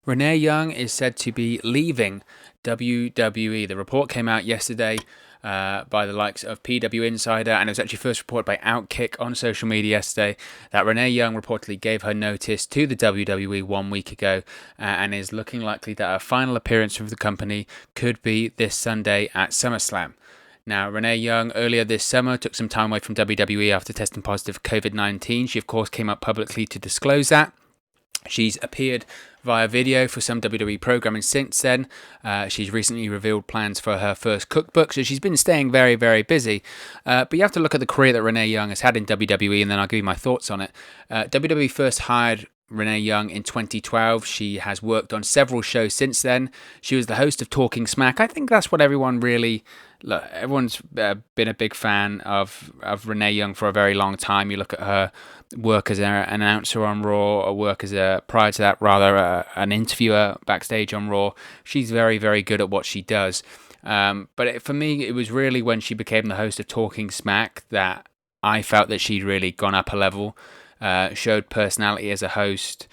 Renee Young is said to be leaving WWE. The report came out yesterday by the likes of PW Insider, and it was actually first reported by Outkick on social media yesterday that Renee Young reportedly gave her notice to the WWE 1 week ago and is looking likely that her final appearance with the company could be this Sunday at SummerSlam. Now, Renee Young earlier this summer took some time away from WWE after testing positive for COVID-19. She, of course, came up publicly to disclose that. She's appeared via video for some WWE programming since then. She's recently revealed plans for her first cookbook, so she's been staying very, very busy. But you have to look at the career that Renee Young has had in WWE, and then I'll give you my thoughts on it. WWE first hired Renee Young in 2012. She has worked on several shows since then. She was the host of Talking Smack. I think that's what everyone really... Look, everyone's been a big fan of Renee Young for a very long time. You look at her work as an announcer on Raw, or work as prior to that, rather, an interviewer backstage on Raw. She's very, very good at what she does. But for me, it was really when she became the host of Talking Smack that I felt that she'd really gone up a level, showed personality as a host.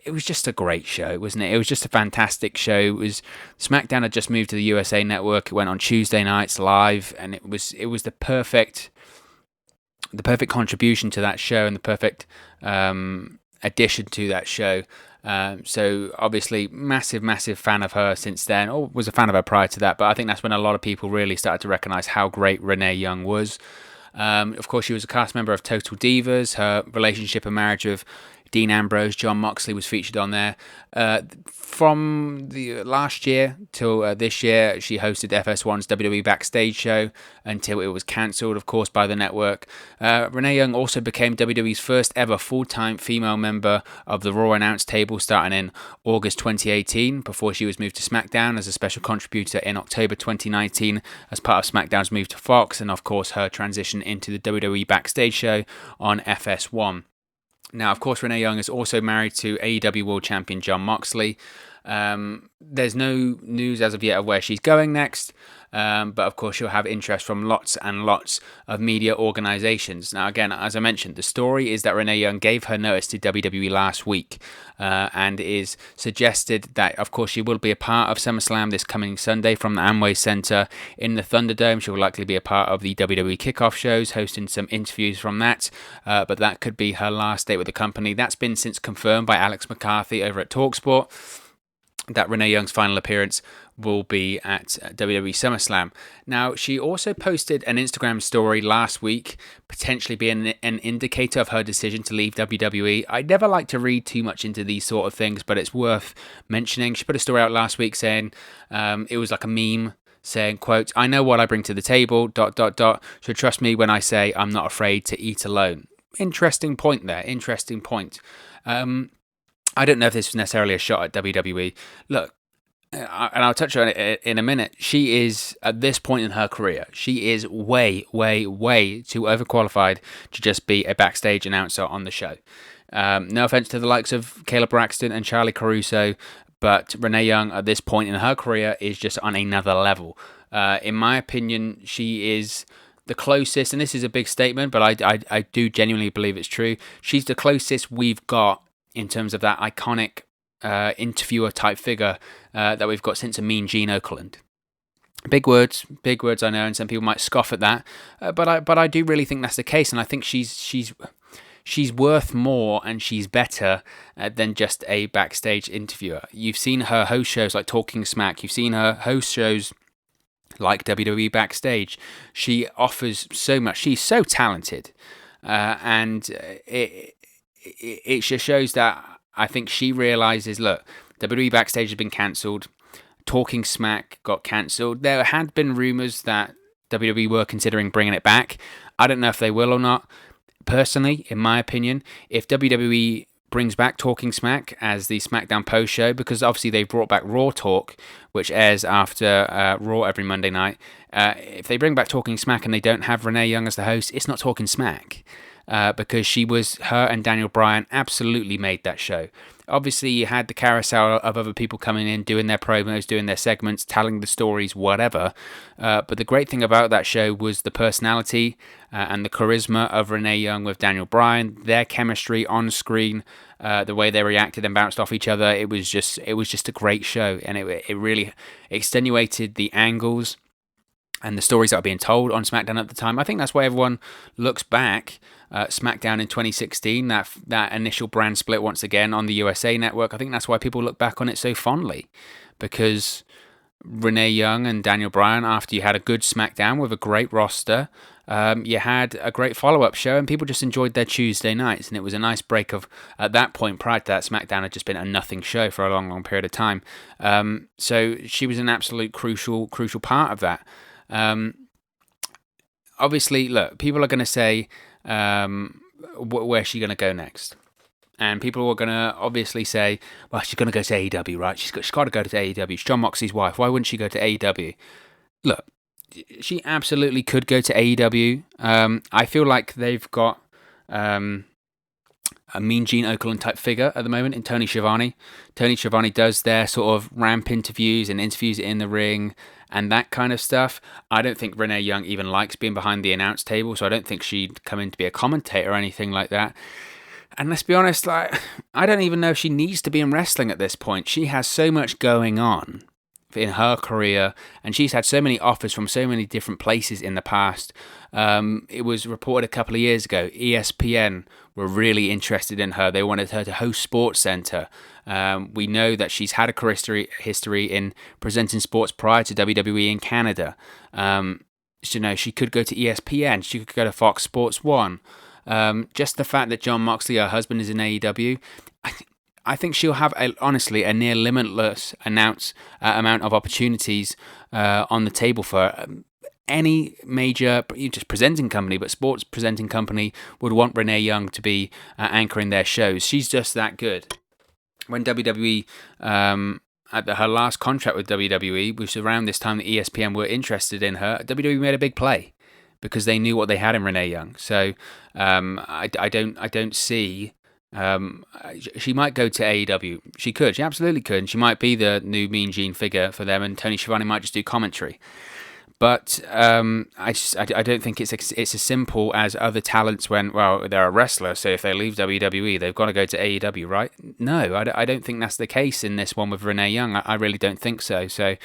It was just a great show, wasn't it? It was just a fantastic show. It was SmackDown had just moved to the USA Network. It went on Tuesday nights live, and it was the perfect contribution to that show and the perfect addition to that show. So obviously, massive fan of her since then, or was a fan of her prior to that. But I think that's when a lot of people really started to recognize how great Renee Young was. Of course, she was a cast member of Total Divas. Her relationship and marriage with Dean Ambrose, Jon Moxley was featured on there. From the last year till this year, she hosted FS1's WWE Backstage show until it was cancelled, of course, by the network. Renee Young also became WWE's first ever full-time female member of the Raw announce table starting in August 2018, before she was moved to SmackDown as a special contributor in October 2019 as part of SmackDown's move to Fox, and of course her transition into the WWE Backstage show on FS1. Now, of course, Renee Young is also married to AEW World Champion Jon Moxley. There's no news as of yet of where she's going next, but of course she'll have interest from lots and lots of media organizations. Now, again, as I mentioned, the story is that Renee Young gave her notice to WWE last week, and is suggested that, of course, she will be a part of SummerSlam this coming Sunday from the Amway Center in the ThunderDome. She will likely be a part of the WWE kickoff shows, hosting some interviews from that, but that could be her last date with the company. That's been since confirmed by Alex McCarthy over at TalkSport, that Renee Young's final appearance will be at WWE SummerSlam. Now, she also posted an Instagram story last week, potentially being an indicator of her decision to leave WWE. I never like to read too much into these sort of things, but it's worth mentioning. She put a story out last week saying, it was like a meme, saying, quote, "I know what I bring to the table, ... so trust me when I say I'm not afraid to eat alone." Interesting point there, interesting point. I don't know if this was necessarily a shot at WWE. Look, and I'll touch on it in a minute. She is, at this point in her career, she is way too overqualified to just be a backstage announcer on the show. No offense to the likes of Caleb Braxton and Charlie Caruso, but Renee Young at this point in her career is just on another level. In my opinion, she is the closest, and this is a big statement, but I do genuinely believe it's true. She's the closest we've got in terms of that iconic interviewer type figure that we've got since a Mean Gene Okerlund. Big words, I know, and some people might scoff at that, but I do really think that's the case, and I think she's worth more and she's better than just a backstage interviewer. You've seen her host shows like Talking Smack. You've seen her host shows like WWE Backstage. She offers so much. She's so talented, and it just shows that I think she realizes, look, WWE Backstage has been cancelled. Talking Smack got cancelled. There had been rumors that WWE were considering bringing it back. I don't know if they will or not. Personally, in my opinion, if WWE brings back Talking Smack as the SmackDown post show, because obviously they brought back Raw Talk, which airs after Raw every Monday night. If they bring back Talking Smack and they don't have Renee Young as the host, it's not Talking Smack. Because her and Daniel Bryan absolutely made that show. Obviously, you had the carousel of other people coming in, doing their promos, doing their segments, telling the stories, whatever. But the great thing about that show was the personality and the charisma of Renee Young with Daniel Bryan, their chemistry on screen, the way they reacted and bounced off each other. It was just a great show, and it really extenuated the angles and the stories that are being told on SmackDown at the time. I think that's why everyone looks back at SmackDown in 2016, that initial brand split once again on the USA Network. I think that's why people look back on it so fondly, because Renee Young and Daniel Bryan, after you had a good SmackDown with a great roster, you had a great follow-up show, and people just enjoyed their Tuesday nights, and it was a nice break of, at that point, prior to that, SmackDown had just been a nothing show for a long, long period of time. So she was an absolute crucial part of that. Obviously, look, people are going to say, where's she going to go next? And people are going to obviously say, well, she's going to go to AEW, right? She's got to go to AEW. She's Jon Moxley's wife. Why wouldn't she go to AEW? Look, she absolutely could go to AEW. I feel like they've got a Mean Gene Okerlund type figure at the moment in Tony Schiavone. Tony Schiavone does their sort of ramp interviews and interviews in the ring and that kind of stuff. I don't think Renee Young even likes being behind the announce table, so I don't think she'd come in to be a commentator or anything like that. And let's be honest, like, I don't even know if she needs to be in wrestling at this point. She has so much going on in her career, and she's had so many offers from so many different places in the past. It was reported a couple of years ago, ESPN were really interested in her. They wanted her to host SportsCenter. We know that she's had a history in presenting sports prior to WWE in Canada. She could go to ESPN. She could go to Fox Sports 1. Just the fact that Jon Moxley, her husband, is in AEW, I think she'll have, honestly, a near limitless amount of opportunities on the table for any major, just presenting company, but sports presenting company would want Renee Young to be anchoring their shows. She's just that good. When WWE, her last contract with WWE, which was around this time that ESPN were interested in her, WWE made a big play because they knew what they had in Renee Young. So I don't see. She might go to AEW. She absolutely could. And she might be the new Mean Gene figure for them, and Tony Schiavone might just do commentary. But I don't think it's as simple as other talents when, well, they're a wrestler, so if they leave WWE, they've got to go to AEW, right? No, I don't think that's the case in this one with Renee Young. I really don't think so. So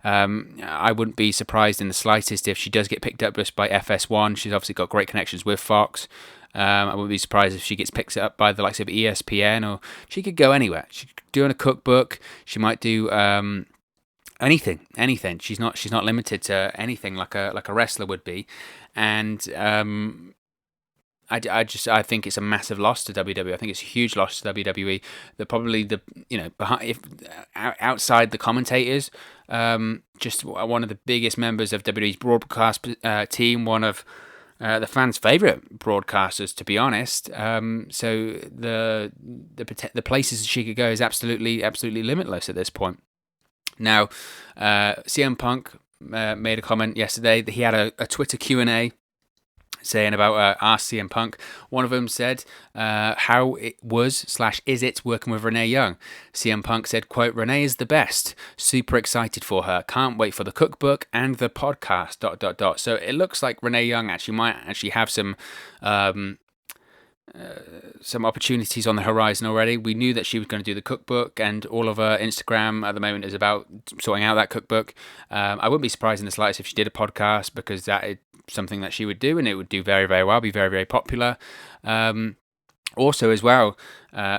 I wouldn't be surprised in the slightest if she does get picked up just by FS1. She's obviously got great connections with Fox. I wouldn't be surprised if she gets picked up by the likes of ESPN, or she could go anywhere. She could do a cookbook. She might do anything. She's not limited to anything like a wrestler would be, and I think it's a massive loss to WWE. I think it's a huge loss to WWE. They're probably outside the commentators, just one of the biggest members of WWE's broadcast team, one of the fans' favorite broadcasters, to be honest. So the places she could go is absolutely limitless at this point. Now, CM Punk made a comment yesterday that he had a Twitter Q&A saying about Ask CM Punk. One of them said how it was/is it working with Renee Young. CM Punk said, quote, "Renee is the best. Super excited for her. Can't wait for the cookbook and the podcast, ... So it looks like Renee Young might have some opportunities on the horizon already. We knew that she was going to do the cookbook, and all of her Instagram at the moment is about sorting out that cookbook. I wouldn't be surprised in the slightest if she did a podcast, because that is something that she would do, and it would do very, very well, be very, very popular. Also, as well,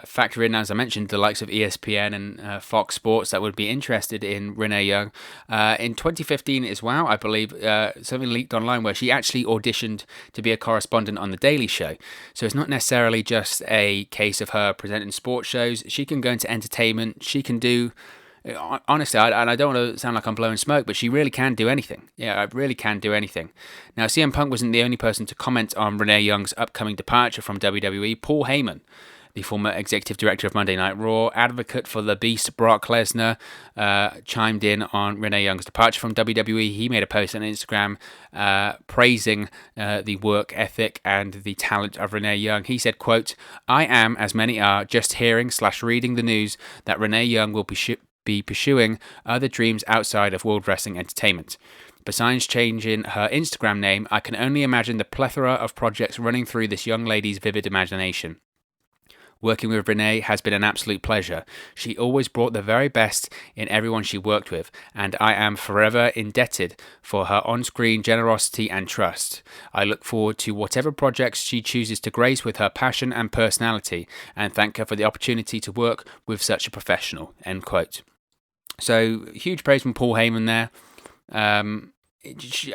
factor in, as I mentioned, the likes of ESPN and Fox Sports that would be interested in Renee Young. In 2015 as well, I believe, something leaked online where she actually auditioned to be a correspondent on The Daily Show. So it's not necessarily just a case of her presenting sports shows. She can go into entertainment. She can do... Honestly, I don't want to sound like I'm blowing smoke, but she really can do anything. Yeah, I really can do anything. Now, CM Punk wasn't the only person to comment on Renee Young's upcoming departure from WWE. Paul Heyman the former executive director of Monday Night Raw, advocate for the Beast Brock Lesnar, chimed in on Renee Young's departure from WWE. He made a post on Instagram praising the work ethic and the talent of Renee Young. He said, quote, "I am, as many are, just hearing/reading the news that Renee Young will be pursuing other dreams outside of World Wrestling Entertainment. Besides changing her Instagram name, I can only imagine the plethora of projects running through this young lady's vivid imagination. Working with Renee has been an absolute pleasure. She always brought the very best in everyone she worked with, and I am forever indebted for her on-screen generosity and trust. I look forward to whatever projects she chooses to grace with her passion and personality, and thank her for the opportunity to work with such a professional." End quote. So, huge praise from Paul Heyman there.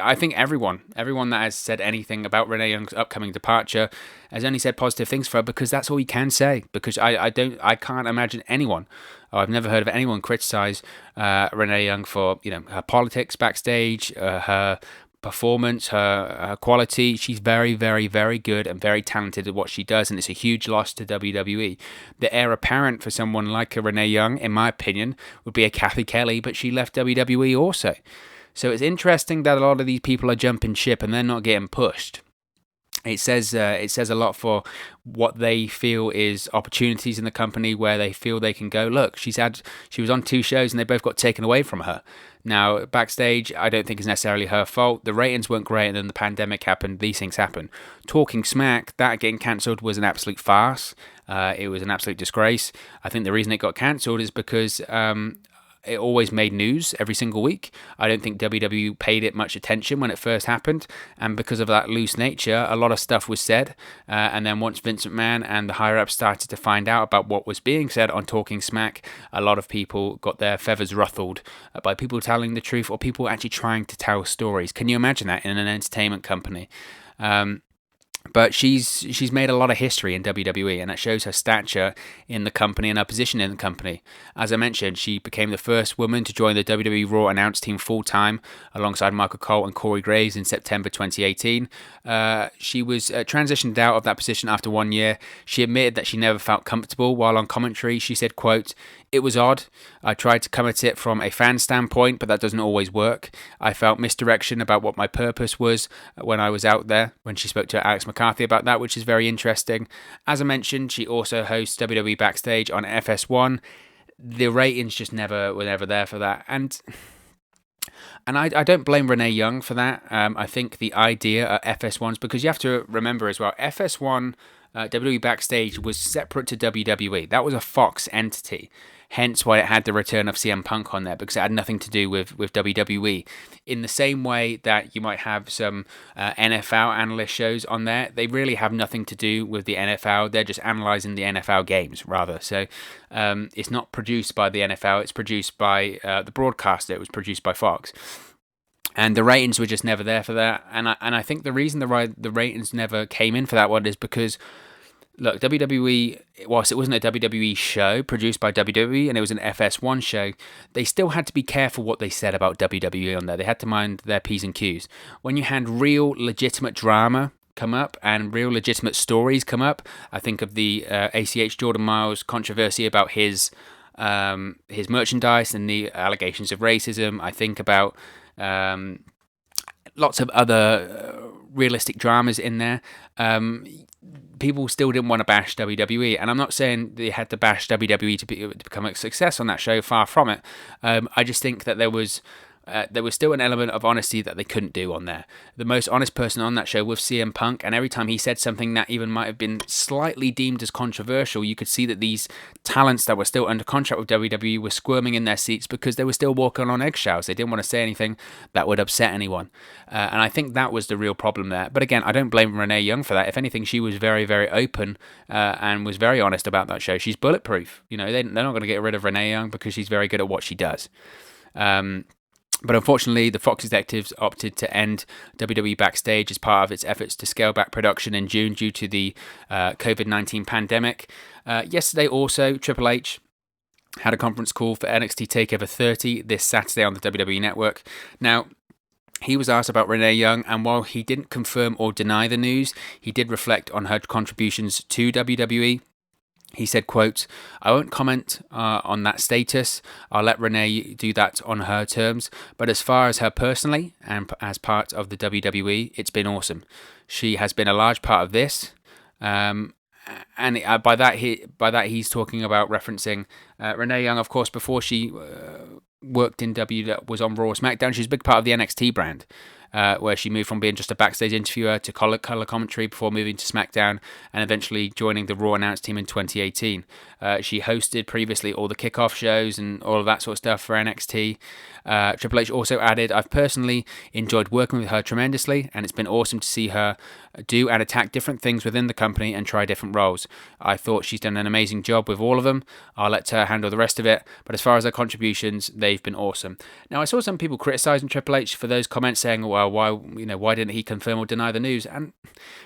I think everyone that has said anything about Renee Young's upcoming departure has only said positive things for her, because that's all you can say. Because I can't imagine anyone, I've never heard of anyone criticize Renee Young for her politics backstage, her performance, her quality. She's very, very, very good and very talented at what she does, and it's a huge loss to WWE. The heir apparent for someone like a Renee Young, in my opinion, would be a Kathy Kelly, but she left WWE also. So it's interesting that a lot of these people are jumping ship and they're not getting pushed. It says a lot for what they feel is opportunities in the company, where they feel they can go. Look, she was on 2 shows and they both got taken away from her. Now, backstage, I don't think it's necessarily her fault. The ratings weren't great, and then the pandemic happened. These things happen. Talking Smack, that getting cancelled was an absolute farce. It was an absolute disgrace. I think the reason it got cancelled is because it always made news every single week. I don't think WWE paid it much attention when it first happened, and because of that loose nature, a lot of stuff was said, and then once Vince McMahon and the higher-ups started to find out about what was being said on Talking Smack, a lot of people got their feathers ruffled by people telling the truth, or people actually trying to tell stories. Can you imagine that in an entertainment company? But she's made a lot of history in WWE, and that shows her stature in the company and her position in the company. As I mentioned, she became the first woman to join the WWE Raw announce team full-time alongside Michael Cole and Corey Graves in September 2018. She was transitioned out of that position after 1 year. She admitted that she never felt comfortable while on commentary. She said, quote, "It was odd. I tried to come at it from a fan standpoint, but that doesn't always work. I felt misdirection about what my purpose was when I was out there," when she spoke to Alex McCarthy about that, which is very interesting. As I mentioned, she also hosts WWE Backstage on FS1. The ratings just were never there for that. And I don't blame Renee Young for that. I think the idea of FS1's, because you have to remember as well, FS1, WWE Backstage, was separate to WWE. That was a Fox entity. Hence why it had the return of CM Punk on there, because it had nothing to do with WWE. In the same way that you might have some NFL analyst shows on there, they really have nothing to do with the NFL. They're just analysing the NFL games, rather. So it's not produced by the NFL. It's produced by the broadcaster. It was produced by Fox. And the ratings were just never there for that. And I think the reason the ratings never came in for that one is because, look, WWE, whilst it wasn't a WWE show produced by WWE and it was an FS1 show, they still had to be careful what they said about WWE on there. They had to mind their P's and Q's. When you had real legitimate drama come up and real legitimate stories come up, I think of the ACH Jordan Miles controversy about his merchandise and the allegations of racism. I think about lots of other realistic dramas in there. People still didn't want to bash WWE, and I'm not saying they had to bash WWE to become a success on that show. Far from it. I just think that there was still an element of honesty that they couldn't do on there. The most honest person on that show was CM Punk, and every time he said something that even might have been slightly deemed as controversial, you could see that these talents that were still under contract with WWE were squirming in their seats because they were still walking on eggshells. They didn't want to say anything that would upset anyone. And I think that was the real problem there. But again, I don't blame Renee Young for that. If anything, she was very, very open and was very honest about that show. She's bulletproof. They're not going to get rid of Renee Young because she's very good at what she does. But unfortunately, the Fox executives opted to end WWE Backstage as part of its efforts to scale back production in June due to the COVID-19 pandemic. Yesterday also, Triple H had a conference call for NXT TakeOver 30 this Saturday on the WWE Network. Now, he was asked about Renee Young, and while he didn't confirm or deny the news, he did reflect on her contributions to WWE. He said, quote, "I won't comment on that status. I'll let Renee do that on her terms. But as far as her personally and as part of the WWE, it's been awesome. She has been a large part of this." And by that he's talking about referencing Renee Young, of course, before she worked in was on Raw or SmackDown. She's a big part of the NXT brand. Where she moved from being just a backstage interviewer to color commentary before moving to SmackDown and eventually joining the Raw announce team in 2018. She hosted previously all the kickoff shows and all of that sort of stuff for NXT. Triple H also added, "I've personally enjoyed working with her tremendously, and it's been awesome to see her do and attack different things within the company and try different roles. I thought she's done an amazing job with all of them. I'll let her handle the rest of it, but as far as her contributions, they've been awesome." Now, I saw some people criticizing Triple H for those comments, saying, "Well, why didn't he confirm or deny the news?" And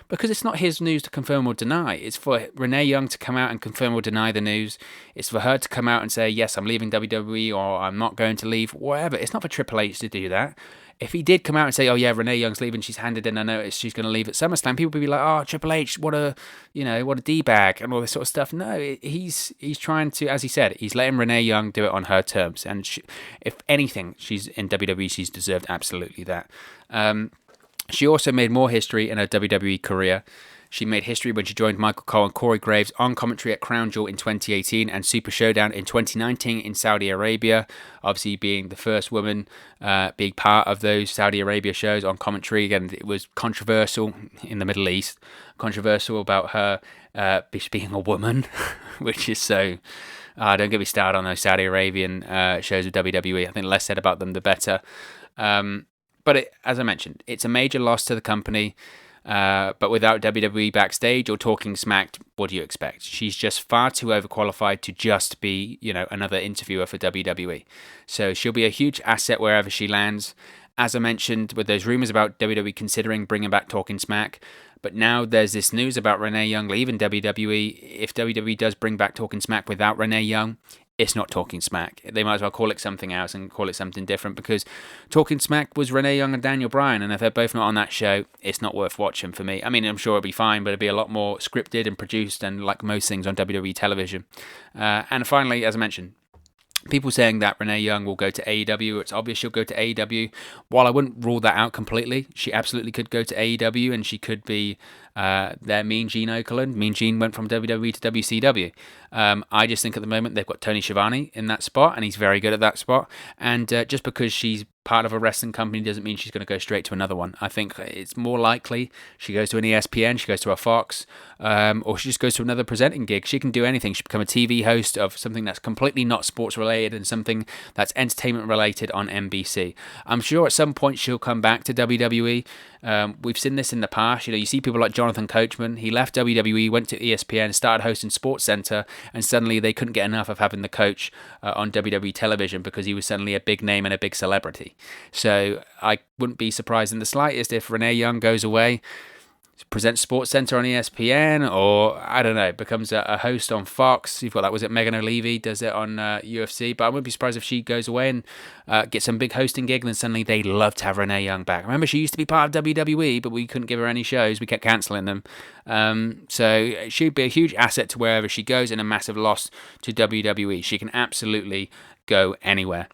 because it's not his news to confirm or deny, it's for Renee Young to come out and confirm or deny the news. It's for her to come out and say, "Yes, I'm leaving WWE," or "I'm not going to leave," whatever. It's not for Triple H to do that. If he did come out and say, "Oh yeah, Renee Young's leaving, she's handed in a notice, she's going to leave at SummerSlam," people would be like, "Oh, Triple H, what a d-bag," and all this sort of stuff. No, he's trying to, as he said, he's letting Renee Young do it on her terms, and if anything, she's in WWE, she's deserved absolutely that. She also made more history in her WWE career. She made history when she joined Michael Cole and Corey Graves on commentary at Crown Jewel in 2018 and Super Showdown in 2019 in Saudi Arabia, obviously being the first woman being part of those Saudi Arabia shows on commentary. Again, it was controversial in the Middle East, controversial about her being a woman, which is so... don't get me started on those Saudi Arabian shows of WWE. I think the less said about them, the better. But as I mentioned, it's a major loss to the company. But without WWE backstage or talking smack, what do you expect? She's just far too overqualified to just be, another interviewer for WWE. So she'll be a huge asset wherever she lands. As I mentioned, with those rumors about WWE considering bringing back Talking Smack, but now there's this news about Renee Young leaving WWE. If WWE does bring back Talking Smack without Renee Young, it's not Talking Smack. They might as well call it something else and call it something different, because Talking Smack was Renee Young and Daniel Bryan, and if they're both not on that show, it's not worth watching for me. I mean, I'm sure it'll be fine, but it'll be a lot more scripted and produced, and like most things on WWE television. And finally, as I mentioned, people saying that Renee Young will go to AEW. It's obvious she'll go to AEW. While I wouldn't rule that out completely, she absolutely could go to AEW, and she could be their Mean Gene Okerlund. Mean Gene went from WWE to WCW. I just think at the moment they've got Tony Schiavone in that spot, and he's very good at that spot. And just because she's part of a wrestling company doesn't mean she's going to go straight to another one. I think it's more likely she goes to an ESPN, she goes to a Fox, or she just goes to another presenting gig. She can do anything. She can become a TV host of something that's completely not sports related and something that's entertainment related on NBC. I'm sure at some point she'll come back to WWE. We've seen this in the past. You see people like Jonathan Coachman. He left WWE, went to ESPN, started hosting SportsCenter, and suddenly they couldn't get enough of having the coach on WWE television because he was suddenly a big name and a big celebrity. So I wouldn't be surprised in the slightest if Renee Young goes away, presents SportsCenter on ESPN, or I don't know, becomes a host on Fox. You've got that, was it Megan O'Leary does it on UFC? But I wouldn't be surprised if she goes away and gets some big hosting gig, and then suddenly they'd love to have Renee Young back. Remember, she used to be part of WWE, but we couldn't give her any shows. We kept cancelling them. So she'd be a huge asset to wherever she goes, and a massive loss to WWE. She can absolutely go anywhere.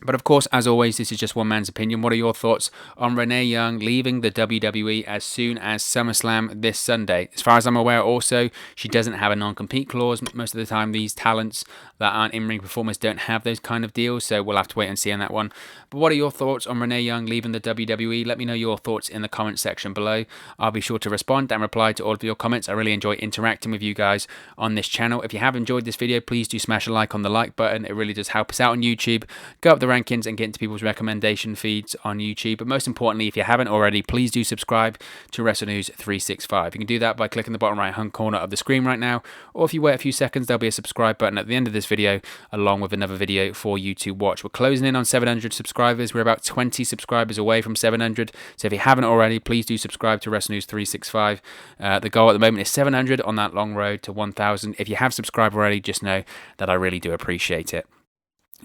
But of course, as always, this is just one man's opinion. What are your thoughts on Renee Young leaving the WWE as soon as SummerSlam this Sunday? As far as I'm aware, also, she doesn't have a non-compete clause. Most of the time, these talents that aren't in-ring performers don't have those kind of deals, so we'll have to wait and see on that one. But what are your thoughts on Renee Young leaving the WWE? Let me know your thoughts in the comment section below. I'll be sure to respond and reply to all of your comments. I really enjoy interacting with you guys on this channel. If you have enjoyed this video, please do smash a like on the like button. It really does help us out on YouTube. Go up the rankings and get into people's recommendation feeds on YouTube. But most importantly, if you haven't already, please do subscribe to Wrestle News 365. You can do that by clicking the bottom right hand corner of the screen right now, or if you wait a few seconds, there'll be a subscribe button at the end of this video, along with another video for you to watch. We're closing in on 700 subscribers. We're about 20 subscribers away from 700. So if you haven't already, please do subscribe to Wrestle News 365. The goal at the moment is 700 on that long road to 1,000. If you have subscribed already, just know that I really do appreciate it.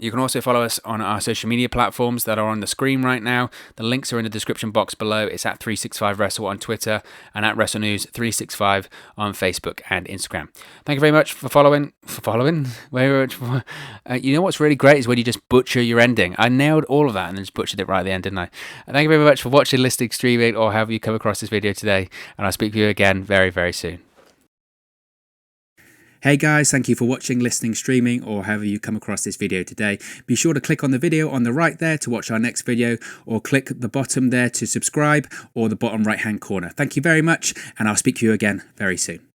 You can also follow us on our social media platforms that are on the screen right now. The links are in the description box below. It's at 365Wrestle on Twitter and at WrestleNews365 on Facebook and Instagram. Thank you very much for following. You know what's really great is when you just butcher your ending. I nailed all of that and then just butchered it right at the end, didn't I? And thank you very much for watching, listening, streaming, or however you come across this video today. And I'll speak to you again very, very soon. Hey guys, thank you for watching, listening, streaming, or however you come across this video today. Be sure to click on the video on the right there to watch our next video, or click the bottom there to subscribe, or the bottom right hand corner. Thank you very much, and I'll speak to you again very soon.